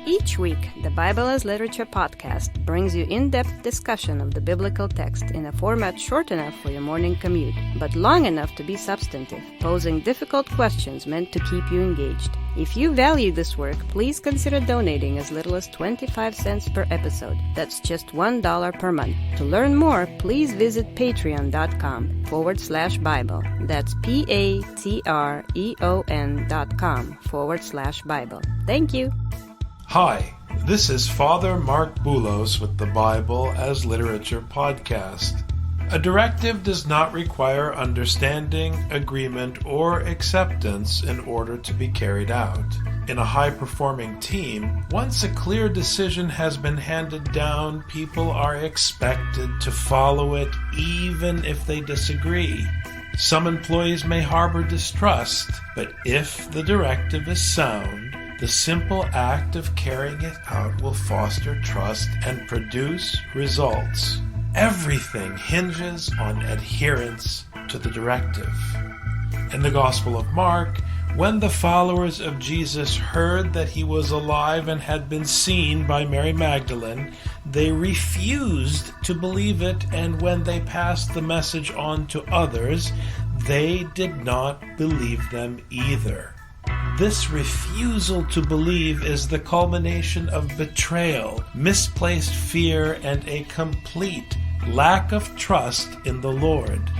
Each week, the Bible as Literature podcast brings you in-depth discussion of the biblical text in a format short enough for your morning commute, but long enough to be substantive, posing difficult questions meant to keep you engaged. If you value this work, please consider donating as little as 25 cents per episode. That's just $1 per month. To learn more, please visit patreon.com/Bible. That's patreon.com/Bible. Thank you. Hi, this is Father Mark Boulos with the Bible as Literature podcast. A directive does not require understanding, agreement, or acceptance in order to be carried out. In a high-performing team, once a clear decision has been handed down, people are expected to follow it even if they disagree. Some employees may harbor distrust, but if the directive is sound, the simple act of carrying it out will foster trust and produce results. Everything hinges on adherence to the directive. In the Gospel of Mark, when the followers of Jesus heard that he was alive and had been seen by Mary Magdalene, they refused to believe it, and when they passed the message on to others, they did not believe them either. This refusal to believe is the culmination of betrayal, misplaced fear, and a complete lack of trust in the Lord.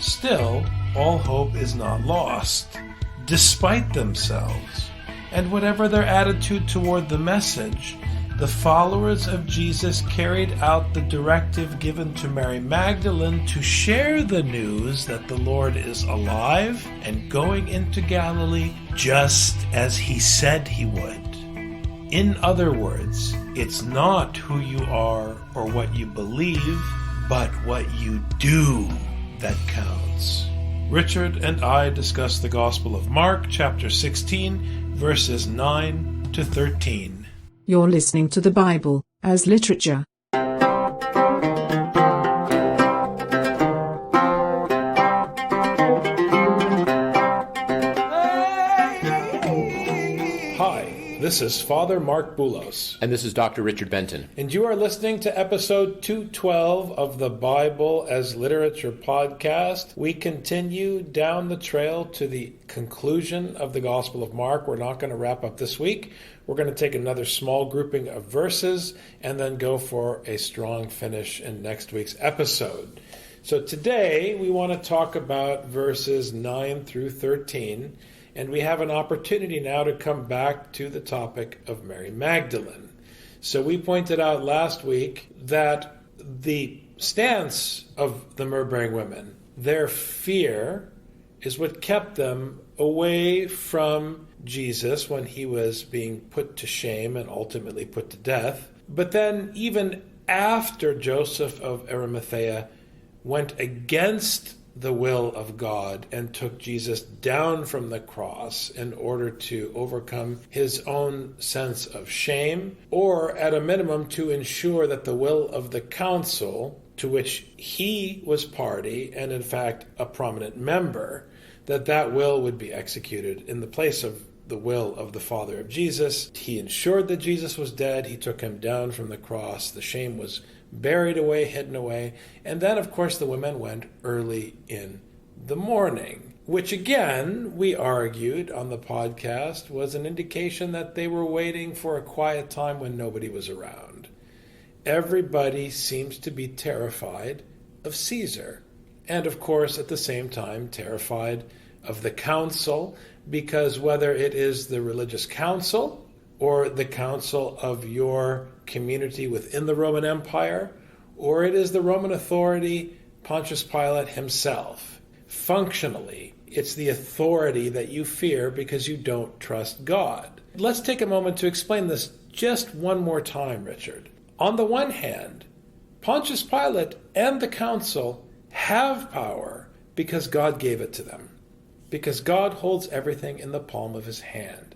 Still, all hope is not lost, despite themselves, and whatever their attitude toward the message, the followers of Jesus carried out the directive given to Mary Magdalene to share the news that the Lord is alive and going into Galilee just as he said he would. In other words, it's not who you are or what you believe, but what you do that counts. Richard and I discuss the Gospel of Mark, chapter 16, verses 9 to 13. You're listening to the Bible as Literature. Hi, this is Father Mark Boulos. And this is Dr. Richard Benton. And you are listening to episode 212 of the Bible as Literature podcast. We continue down the trail to the conclusion of the Gospel of Mark. We're not going to wrap up this week. We're going to take another small grouping of verses and then go for a strong finish in next week's episode. So today we want to talk about verses 9 through 13, and we have an opportunity now to come back to the topic of Mary Magdalene. So we pointed out last week that the stance of the myrrh-bearing women, their fear, is what kept them away from Jesus when he was being put to shame and ultimately put to death. But then even after Joseph of Arimathea went against the will of God and took Jesus down from the cross in order to overcome his own sense of shame, or at a minimum to ensure that the will of the council, to which he was party and in fact a prominent member, that will would be executed in the place of the will of the Father of Jesus. He ensured that Jesus was dead. He took him down from the cross. The shame was buried away, hidden away. And then, of course, the women went early in the morning, which again, we argued on the podcast, was an indication that they were waiting for a quiet time when nobody was around. Everybody seems to be terrified of Caesar. And, of course, at the same time, terrified of the council, because whether it is the religious council or the council of your community within the Roman Empire, or it is the Roman authority, Pontius Pilate himself, functionally, it's the authority that you fear because you don't trust God. Let's take a moment to explain this just one more time, Richard. On the one hand, Pontius Pilate and the council have power because God gave it to them, because God holds everything in the palm of his hand.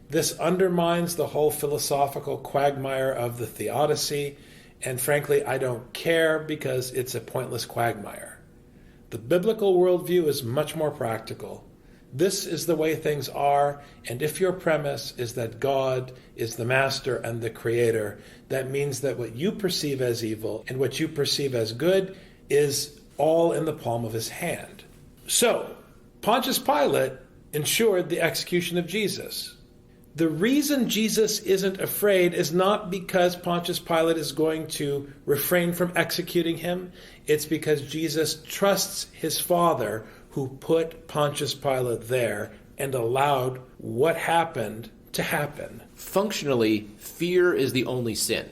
This undermines the whole philosophical quagmire of the theodicy, and frankly, I don't care because it's a pointless quagmire. The biblical worldview is much more practical. This is the way things are, and if your premise is that God is the master and the creator, that means that what you perceive as evil and what you perceive as good is all in the palm of his hand. So, Pontius Pilate ensured the execution of Jesus. The reason Jesus isn't afraid is not because Pontius Pilate is going to refrain from executing him. It's because Jesus trusts his Father, who put Pontius Pilate there and allowed what happened to happen. Functionally, fear is the only sin.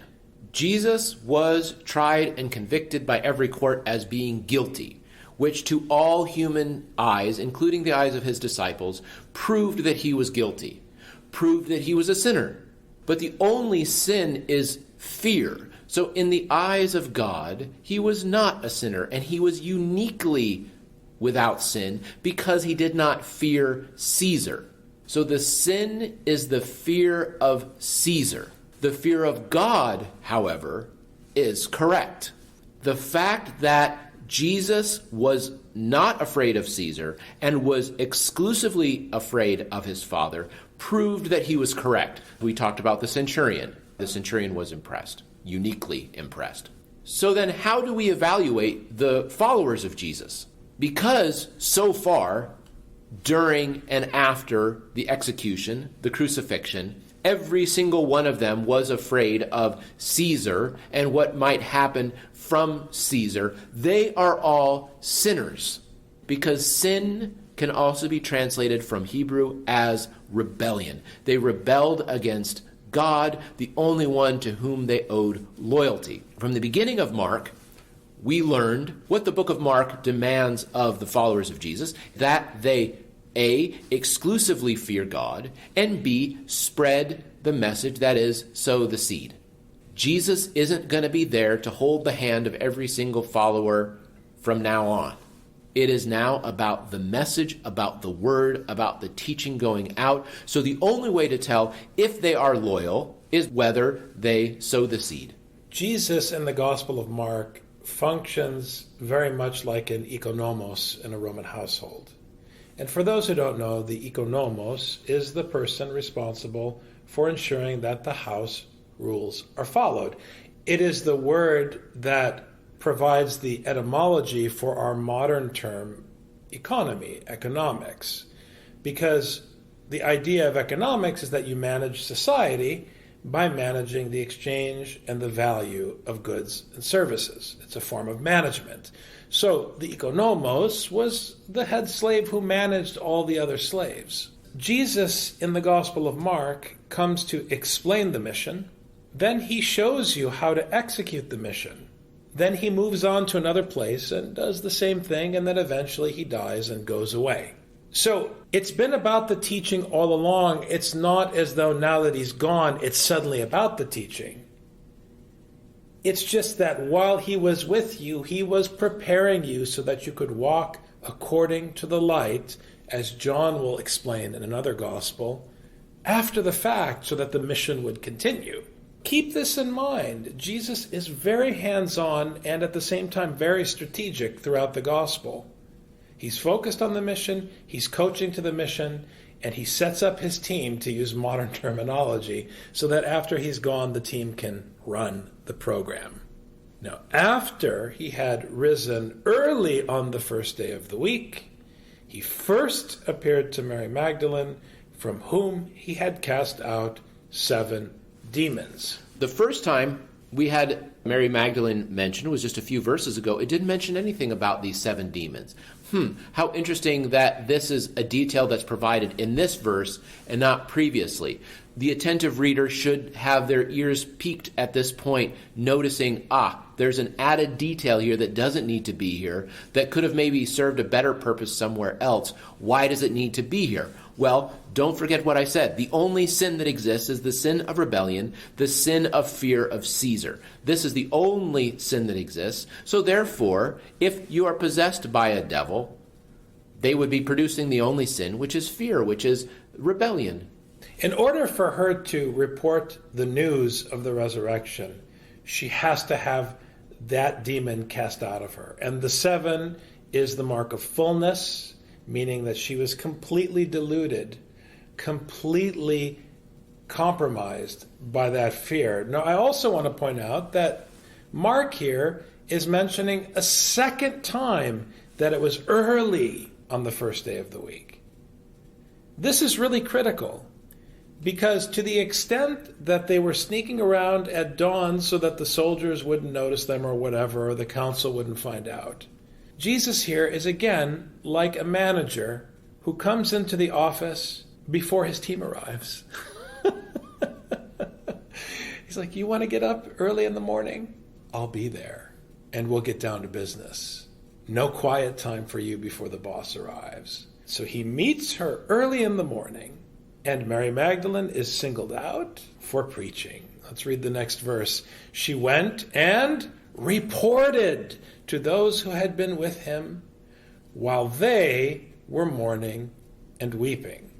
Jesus was tried and convicted by every court as being guilty, which to all human eyes, including the eyes of his disciples, proved that he was guilty, proved that he was a sinner. But the only sin is fear. So in the eyes of God, he was not a sinner, and he was uniquely without sin because he did not fear Caesar. So the sin is the fear of Caesar. The fear of God, however, is correct. The fact that Jesus was not afraid of Caesar and was exclusively afraid of his Father proved that he was correct. We talked about the centurion. The centurion was impressed, uniquely impressed. So then how do we evaluate the followers of Jesus? Because so far, during and after the execution, the crucifixion, every single one of them was afraid of Caesar and what might happen from Caesar. They are all sinners, because sin can also be translated from Hebrew as rebellion. They rebelled against God, the only one to whom they owed loyalty. From the beginning of Mark, we learned what the book of Mark demands of the followers of Jesus, that they, A, exclusively fear God, and B, spread the message, that is, sow the seed. Jesus isn't going to be there to hold the hand of every single follower from now on. It is now about the message, about the word, about the teaching going out. So the only way to tell if they are loyal is whether they sow the seed. Jesus in the Gospel of Mark functions very much like an economos in a Roman household. And for those who don't know, the economos is the person responsible for ensuring that the house rules are followed. It is the word that provides the etymology for our modern term economy, economics, because the idea of economics is that you manage society by managing the exchange and the value of goods and services. It's a form of management. So the economos was the head slave who managed all the other slaves. Jesus in the Gospel of Mark comes to explain the mission. Then he shows you how to execute the mission. Then he moves on to another place and does the same thing, and then eventually he dies and goes away. So it's been about the teaching all along. It's not as though now that he's gone, it's suddenly about the teaching. It's just that while he was with you, he was preparing you so that you could walk according to the light, as John will explain in another gospel, after the fact, so that the mission would continue. Keep this in mind. Jesus is very hands-on and at the same time very strategic throughout the gospel. He's focused on the mission, he's coaching to the mission, and he sets up his team, to use modern terminology, so that after he's gone, the team can run the program. Now, after he had risen early on the first day of the week, he first appeared to Mary Magdalene, from whom he had cast out 7 demons. The first time we had Mary Magdalene mentioned was just a few verses ago. It didn't mention anything about these 7 demons. How interesting that this is a detail that's provided in this verse and not previously. The attentive reader should have their ears peaked at this point, noticing, there's an added detail here that doesn't need to be here, that could have maybe served a better purpose somewhere else. Why does it need to be here? Well, don't forget what I said. The only sin that exists is the sin of rebellion, the sin of fear of Caesar. This is the only sin that exists. So therefore, if you are possessed by a devil, they would be producing the only sin, which is fear, which is rebellion. In order for her to report the news of the resurrection, she has to have that demon cast out of her. And the 7 is the mark of fullness, meaning that she was completely deluded, completely compromised by that fear. Now, I also want to point out that Mark here is mentioning a second time that it was early on the first day of the week. This is really critical, because to the extent that they were sneaking around at dawn so that the soldiers wouldn't notice them or whatever, or the council wouldn't find out, Jesus here is again like a manager who comes into the office before his team arrives. He's like, you want to get up early in the morning? I'll be there, and we'll get down to business. No quiet time for you before the boss arrives. So he meets her early in the morning, and Mary Magdalene is singled out for preaching. Let's read the next verse. She went and reported to those who had been with him while they were mourning and weeping.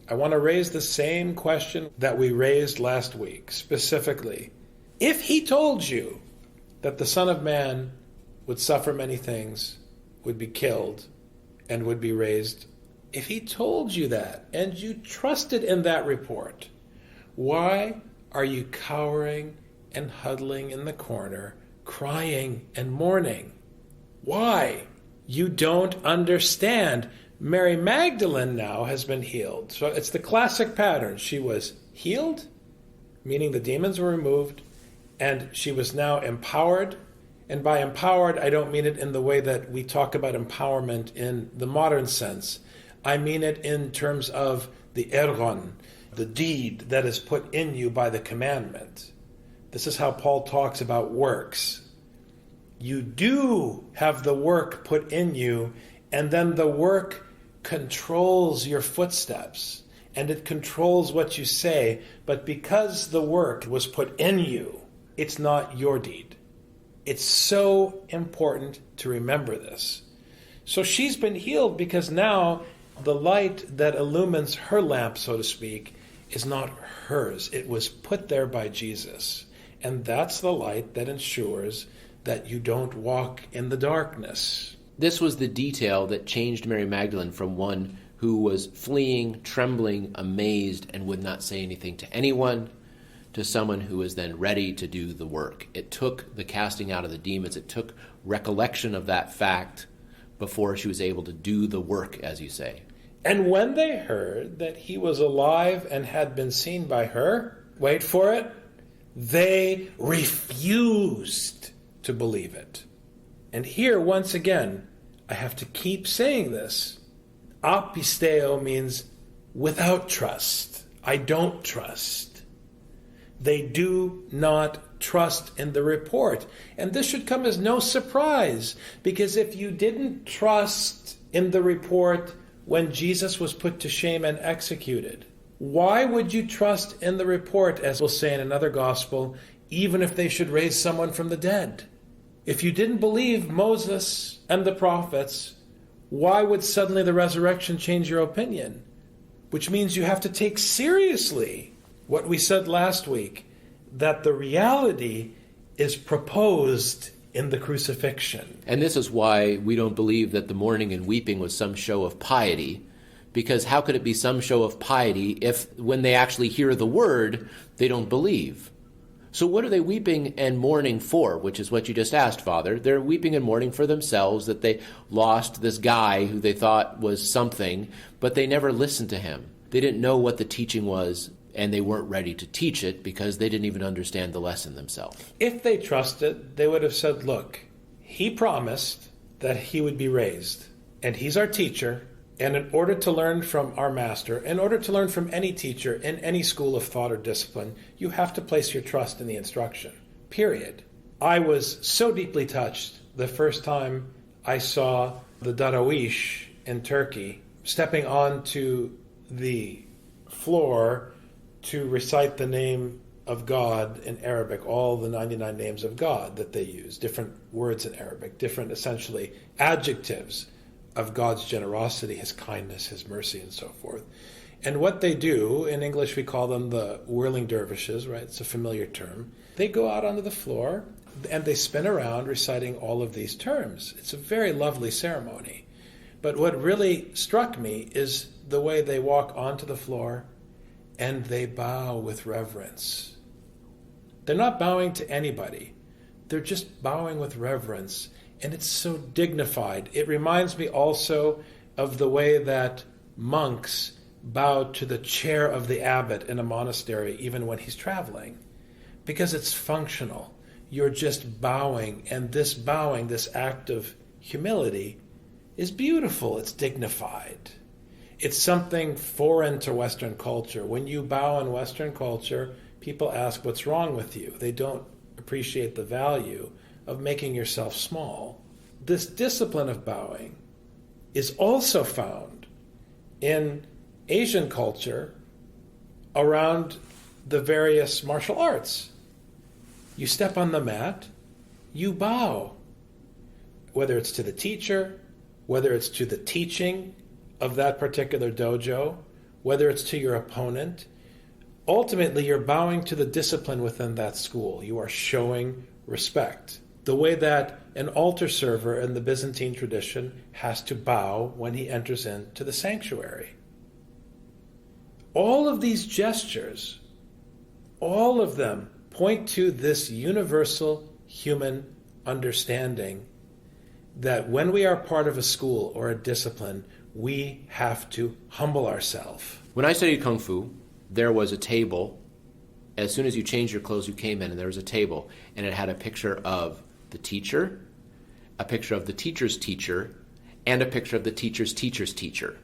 I want to raise the same question that we raised last week, specifically. If he told you that the Son of Man would suffer many things, would be killed, and would be raised, if he told you that and you trusted in that report, why are you cowering and huddling in the corner, crying and mourning? Why? You don't understand. Mary Magdalene now has been healed. So it's the classic pattern. She was healed, meaning the demons were removed, and she was now empowered. And by empowered, I don't mean it in the way that we talk about empowerment in the modern sense. I mean it in terms of the ergon, the deed that is put in you by the commandment. This is how Paul talks about works. You do have the work put in you, and then the work controls your footsteps, and it controls what you say. But because the work was put in you, it's not your deed. It's so important to remember this. So she's been healed because now the light that illumines her lamp, so to speak, is not hers. It was put there by Jesus. And that's the light that ensures that you don't walk in the darkness. This was the detail that changed Mary Magdalene from one who was fleeing, trembling, amazed, and would not say anything to anyone, to someone who was then ready to do the work. It took the casting out of the demons. It took recollection of that fact before she was able to do the work, as you say. And when they heard that he was alive and had been seen by her, wait for it, they refused to believe it. And here, once again, I have to keep saying this. Apisteo means without trust. I don't trust. They do not trust in the report. And this should come as no surprise, because if you didn't trust in the report when Jesus was put to shame and executed, why would you trust in the report, as we'll say in another gospel, even if they should raise someone from the dead? If you didn't believe Moses and the prophets, why would suddenly the resurrection change your opinion? Which means you have to take seriously what we said last week, that the reality is proposed in the crucifixion. And this is why we don't believe that the mourning and weeping was some show of piety, because how could it be some show of piety if when they actually hear the word, they don't believe? So what are they weeping and mourning for, which is what you just asked, Father? They're weeping and mourning for themselves, that they lost this guy who they thought was something, but they never listened to him. They didn't know what the teaching was, and they weren't ready to teach it because they didn't even understand the lesson themselves. If they trusted, they would have said, look, he promised that he would be raised, and he's our teacher, and in order to learn from our master, in order to learn from any teacher in any school of thought or discipline, you have to place your trust in the instruction, period. I was so deeply touched the first time I saw the Darawish in Turkey stepping onto the floor to recite the name of God in Arabic, all the 99 names of God that they use, different words in Arabic, different essentially adjectives of God's generosity, his kindness, his mercy, and so forth. And what they do, in English we call them the whirling dervishes, right? It's a familiar term. They go out onto the floor and they spin around reciting all of these terms. It's a very lovely ceremony. But what really struck me is the way they walk onto the floor and they bow with reverence. They're not bowing to anybody. They're just bowing with reverence. And it's so dignified. It reminds me also of the way that monks bow to the chair of the abbot in a monastery, even when he's traveling, because it's functional. You're just bowing, and this bowing, this act of humility, is beautiful. It's dignified. It's something foreign to Western culture. When you bow in Western culture, people ask, what's wrong with you? They don't appreciate the value of making yourself small. This discipline of bowing is also found in Asian culture around the various martial arts. You step on the mat, you bow, whether it's to the teacher, whether it's to the teaching of that particular dojo, whether it's to your opponent. Ultimately, you're bowing to the discipline within that school. You are showing respect. The way that an altar server in the Byzantine tradition has to bow when he enters into the sanctuary. All of these gestures, all of them point to this universal human understanding that when we are part of a school or a discipline, we have to humble ourselves. When I studied Kung Fu, there was a table. As soon as you changed your clothes, you came in, and there was a table, and it had a picture of the teacher, a picture of the teacher's teacher, and a picture of the teacher's teacher's teacher.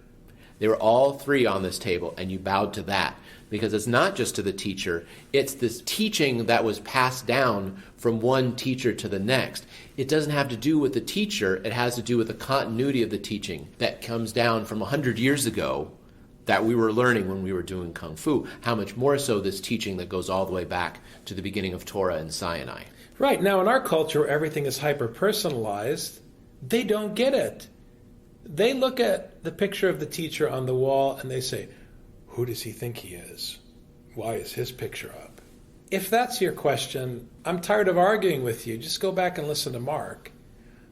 They were all three on this table, and you bowed to that, because it's not just to the teacher, it's this teaching that was passed down from one teacher to the next. It doesn't have to do with the teacher, it has to do with the continuity of the teaching that comes down from 100 years ago that we were learning when we were doing Kung Fu. How much more so this teaching that goes all the way back to the beginning of Torah and Sinai. Right. Now, in our culture, where everything is hyper-personalized, they don't get it. They look at the picture of the teacher on the wall and they say, who does he think he is? Why is his picture up? If that's your question, I'm tired of arguing with you. Just go back and listen to Mark.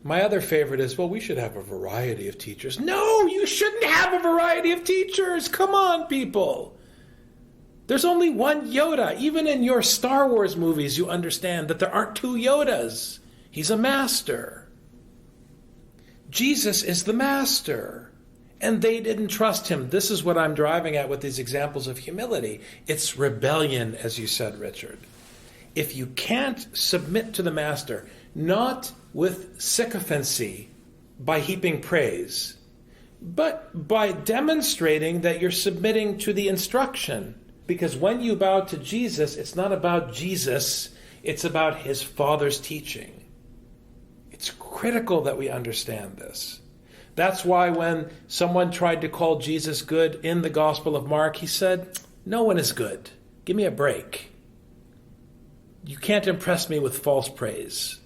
My other favorite is, well, we should have a variety of teachers. No, you shouldn't have a variety of teachers. Come on, people. There's only one Yoda. Even in your Star Wars movies, you understand that there aren't two Yodas. He's a master. Jesus is the master. And they didn't trust him. This is what I'm driving at with these examples of humility. It's rebellion, as you said, Richard. If you can't submit to the master, not with sycophancy by heaping praise, but by demonstrating that you're submitting to the instruction. Because when you bow to Jesus, it's not about Jesus, it's about his Father's teaching. It's critical that we understand this. That's why when someone tried to call Jesus good in the Gospel of Mark, he said, no one is good. Give me a break. You can't impress me with false praise.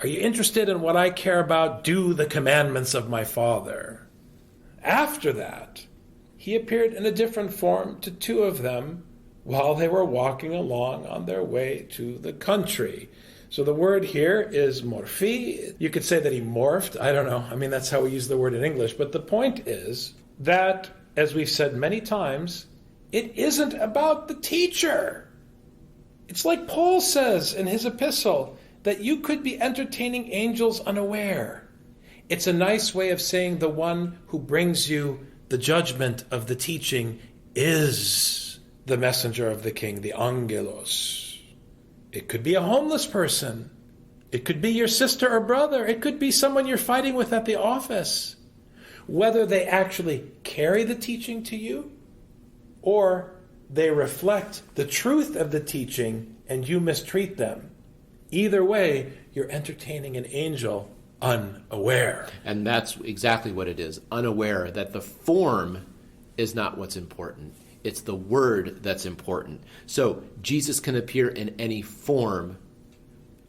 Are you interested in what I care about? Do the commandments of my Father. After that, he appeared in a different form to two of them while they were walking along on their way to the country. So the word here is morphi. You could say that he morphed. I don't know. I mean, that's how we use the word in English. But the point is that, as we've said many times, it isn't about the teacher. It's like Paul says in his epistle, that you could be entertaining angels unaware. It's a nice way of saying the one who brings you the judgment of the teaching is the messenger of the king, the angelos. It could be a homeless person. It could be your sister or brother. It could be someone you're fighting with at the office. Whether they actually carry the teaching to you or they reflect the truth of the teaching and you mistreat them. Either way, you're entertaining an angel unaware. And that's exactly what it is, unaware that the form is not what's important. It's the word that's important. So Jesus can appear in any form.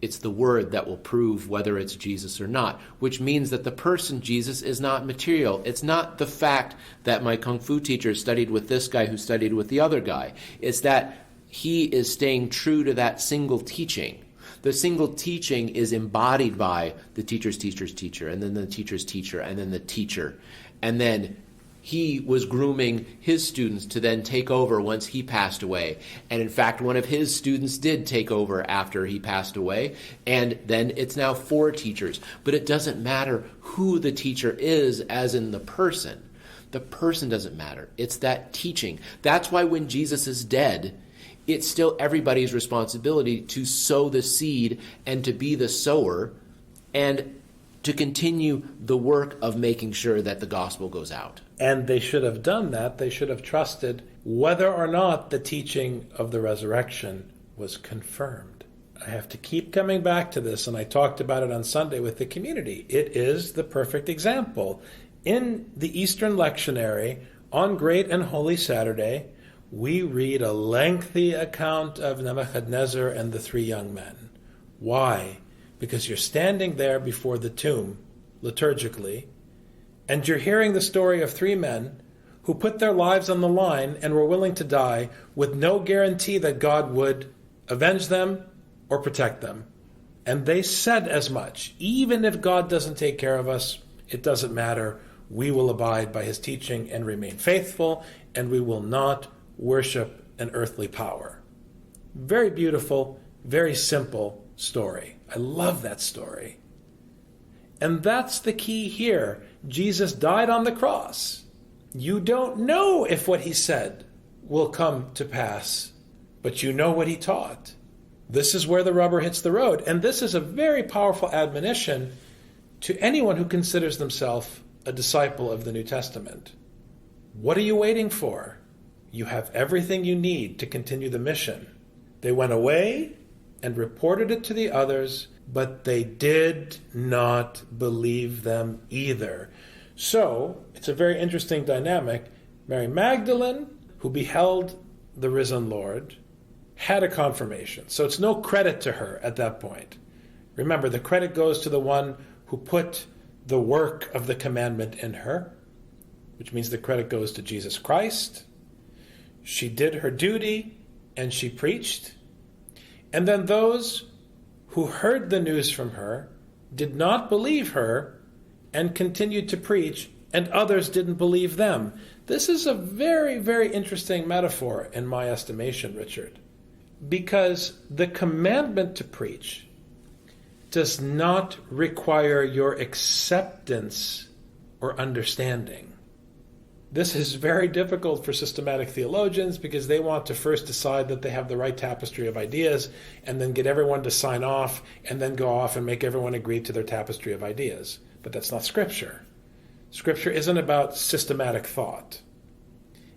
It's the word that will prove whether it's Jesus or not, which means that the person Jesus is not material. It's not the fact that my Kung Fu teacher studied with this guy who studied with the other guy. It's that he is staying true to that single teaching. The single teaching is embodied by the teacher's teacher's teacher, and then the teacher's teacher, and then the teacher. And then he was grooming his students to then take over once he passed away. And in fact, one of his students did take over after he passed away. And then it's now 4 teachers. But it doesn't matter who the teacher is, as in the person. The person doesn't matter. It's that teaching. That's why when Jesus is dead, it's still everybody's responsibility to sow the seed and to be the sower and to continue the work of making sure that the gospel goes out. And they should have done that. They should have trusted whether or not the teaching of the resurrection was confirmed. I have to keep coming back to this, and I talked about it on Sunday with the community. It is the perfect example. In the Eastern lectionary, on Great and Holy Saturday, we read a lengthy account of Nebuchadnezzar and the 3 young men. Why? Because you're standing there before the tomb, liturgically, and you're hearing the story of 3 men who put their lives on the line and were willing to die with no guarantee that God would avenge them or protect them. And they said as much. Even if God doesn't take care of us, it doesn't matter. We will abide by his teaching and remain faithful, and we will not worship an earthly power. Very beautiful, very simple story. I love that story. And that's the key here. Jesus died on the cross. You don't know if what he said will come to pass, but you know what he taught. This is where the rubber hits the road. And this is a very powerful admonition to anyone who considers themselves a disciple of the New Testament. What are you waiting for? You have everything you need to continue the mission. They went away and reported it to the others, but they did not believe them either. So, it's a very interesting dynamic. Mary Magdalene, who beheld the risen Lord, had a confirmation. So it's no credit to her at that point. Remember, the credit goes to the one who put the work of the commandment in her, which means the credit goes to Jesus Christ. She did her duty and she preached. And then those who heard the news from her did not believe her and continued to preach, and others didn't believe them. This is a very, very interesting metaphor in my estimation, Richard, because the commandment to preach does not require your acceptance or understanding. This is very difficult for systematic theologians because they want to first decide that they have the right tapestry of ideas and then get everyone to sign off and then go off and make everyone agree to their tapestry of ideas. But that's not Scripture. Scripture isn't about systematic thought.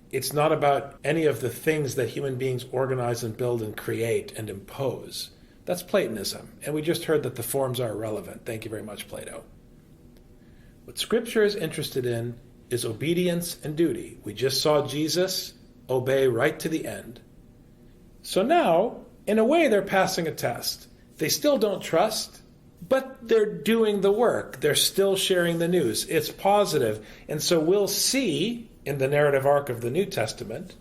It's not about any of the things that human beings organize and build and create and impose. That's Platonism. And we just heard that the forms are irrelevant. Thank you very much, Plato. What Scripture is interested in is obedience and duty. We just saw Jesus obey right to the end. So now, in a way, they're passing a test. They still don't trust, but they're doing the work. They're still sharing the news. It's positive. And so we'll see in the narrative arc of the New Testament,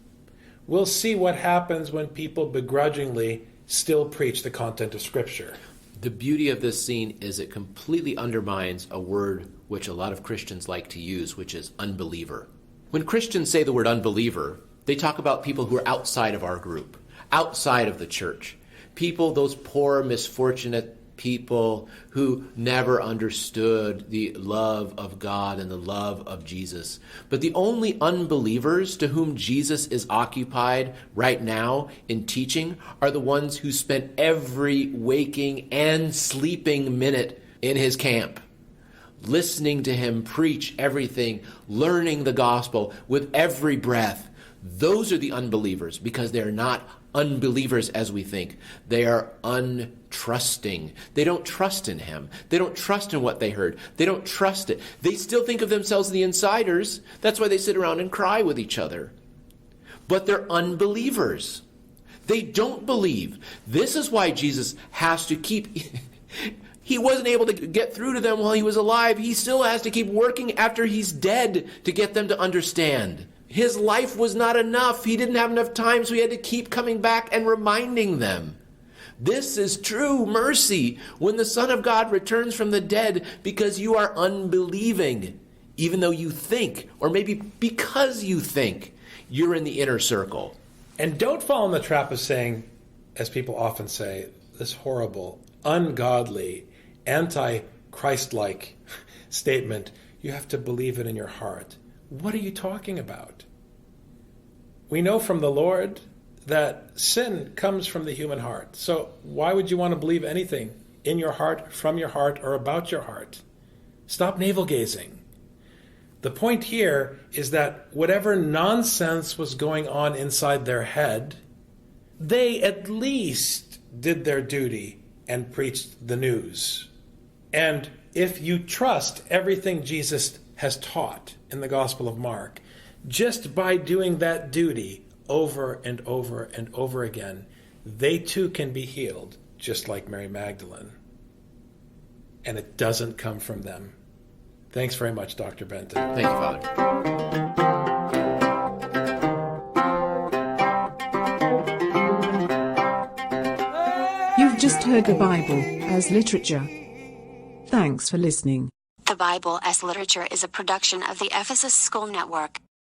we'll see what happens when people begrudgingly still preach the content of Scripture. The beauty of this scene is it completely undermines a word which a lot of Christians like to use, which is unbeliever. When Christians say the word unbeliever, they talk about people who are outside of our group, outside of the church. People, those poor, misfortunate people who never understood the love of God and the love of Jesus. But the only unbelievers to whom Jesus is occupied right now in teaching are the ones who spent every waking and sleeping minute in his camp, listening to him preach everything, learning the gospel with every breath. Those are the unbelievers because they're not unbelievers as we think. They are untrusting. They don't trust in him. They don't trust in what they heard. They don't trust it. They still think of themselves as the insiders. That's why they sit around and cry with each other. But they're unbelievers. They don't believe. This is why Jesus has to keep... He wasn't able to get through to them while he was alive. He still has to keep working after he's dead to get them to understand. His life was not enough. He didn't have enough time, so he had to keep coming back and reminding them. This is true mercy when the Son of God returns from the dead because you are unbelieving, even though you think, or maybe because you think, you're in the inner circle. And don't fall in the trap of saying, as people often say, this horrible, ungodly, anti-Christ-like statement, you have to believe it in your heart. What are you talking about? We know from the Lord that sin comes from the human heart. So why would you want to believe anything in your heart, from your heart, or about your heart? Stop navel-gazing. The point here is that whatever nonsense was going on inside their head, they at least did their duty and preached the news. And if you trust everything Jesus has taught in the Gospel of Mark, just by doing that duty over and over and over again, they too can be healed, just like Mary Magdalene. And it doesn't come from them. Thanks very much, Dr. Benton. Thank you, Father. You've just heard the Bible as literature. Thanks for listening. The Bible as Literature is a production of the Ephesus School Network.